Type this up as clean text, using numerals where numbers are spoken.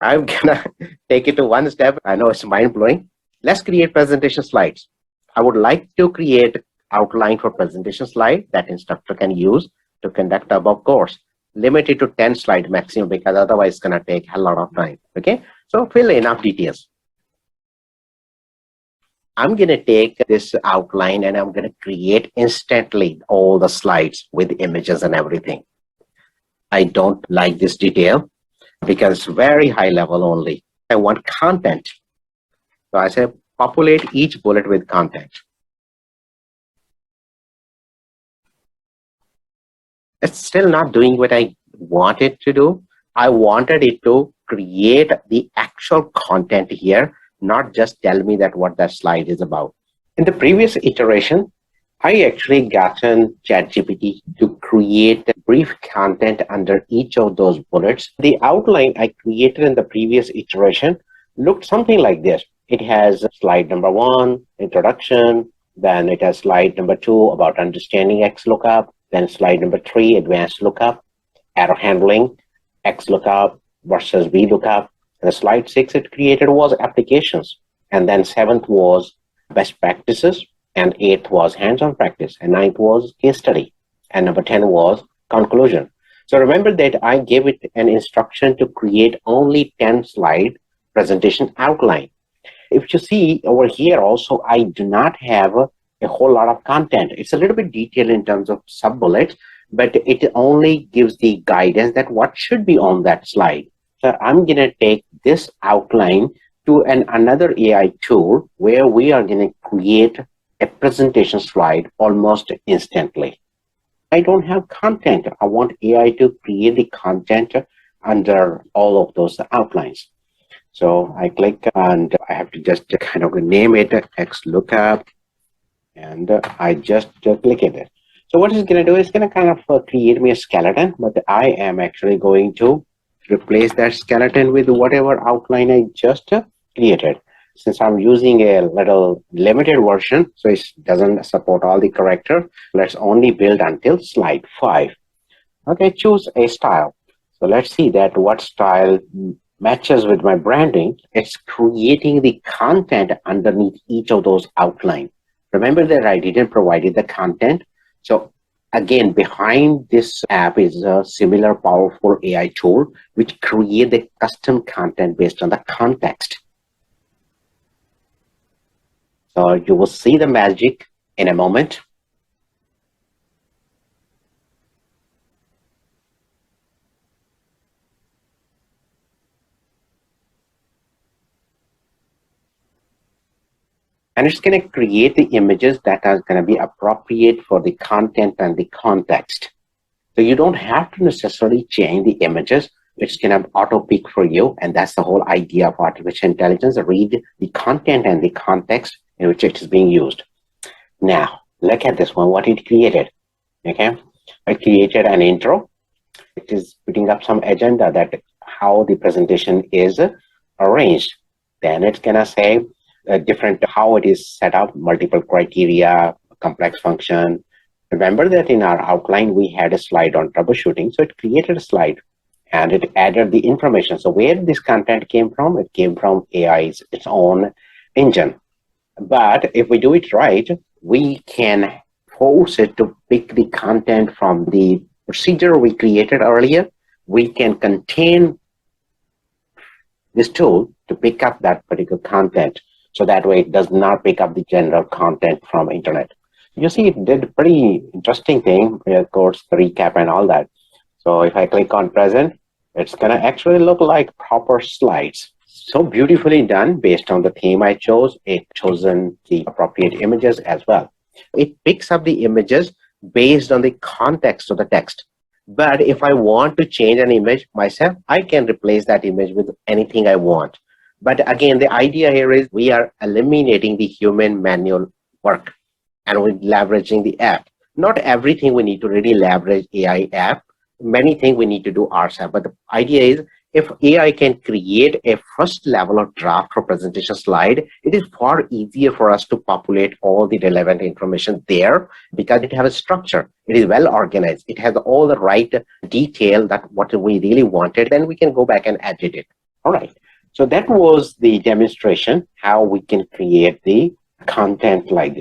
I'm gonna take it to one step. I know it's mind blowing. Let's create presentation slides. I would like to create outline for presentation slide that instructor can use to conduct the above course. Limit it to 10 slide maximum because otherwise it's gonna take a lot of time. Okay, so fill enough details. I'm gonna take this outline and I'm gonna create instantly all the slides with images and everything. I don't like this detail because it's very high level only. I want content. So I say populate each bullet with content. It's still not doing what I want it to do. I wanted it to create the actual content here, not just tell me that what that slide is about. In the previous iteration, I actually gotten ChatGPT to create brief content under each of those bullets. The outline I created in the previous iteration looked something like this. It has slide number 1, introduction, then it has slide number 2 about understanding XLOOKUP, then slide number 3, advanced lookup, arrow handling, XLOOKUP versus VLOOKUP. And the slide 6 it created was applications. And then 7th was best practices, and 8th was hands-on practice, and 9th was case study, and number 10 was conclusion. So remember that I gave it an instruction to create only 10 slide presentation outline. If you see over here also, I do not have a whole lot of content. It's a little bit detailed in terms of sub-bullets, but it only gives the guidance that what should be on that slide. So I'm gonna take this outline to another AI tool where we are gonna create a presentation slide almost instantly. I don't have content. I want AI to create the content under all of those outlines. So I click and I have to just kind of name it XLOOKUP, and I just click it. So what it's going to do is going to kind of create me a skeleton, but I am actually going to replace that skeleton with whatever outline I just created. Since I'm using a little limited version, so it doesn't support all the character, let's only build until slide 5. Okay, choose a style. So let's see that what style matches with my branding. It's creating the content underneath each of those outlines. Remember that I didn't provide the content. So again, behind this app is a similar powerful AI tool which create the custom content based on the context. So you will see the magic in a moment. And it's going to create the images that are going to be appropriate for the content and the context. So you don't have to necessarily change the images. It's going to auto pick for you. And that's the whole idea of artificial intelligence. Read the content and the context in which it is being used. Now, look at this one, what it created. Okay, I created an intro. It is putting up some agenda that how the presentation is arranged. Then it's going to say different how it is set up, multiple criteria, complex function. Remember that in our outline, we had a slide on troubleshooting. So it created a slide and it added the information. So where this content came from, it came from AI's its own engine. But if we do it right, we can force it to pick the content from the procedure we created earlier. We can contain this tool to pick up that particular content. So that way it does not pick up the general content from internet. You see, it did a pretty interesting thing, of course, the recap and all that. So if I click on present, it's gonna actually look like proper slides. So beautifully done based on the theme I chose. It chosen the appropriate images as well. It picks up the images based on the context of the text. But if I want to change an image myself, I can replace that image with anything I want. But again, the idea here is we are eliminating the human manual work and we're leveraging the app. Not everything we need to really leverage AI app. Many things we need to do ourselves. But the idea is if AI can create a first level of draft for presentation slide, it is far easier for us to populate all the relevant information there because it has a structure. It is well organized. It has all the right detail that what we really wanted. Then we can go back and edit it. All right. So that was the demonstration how we can create the content like this.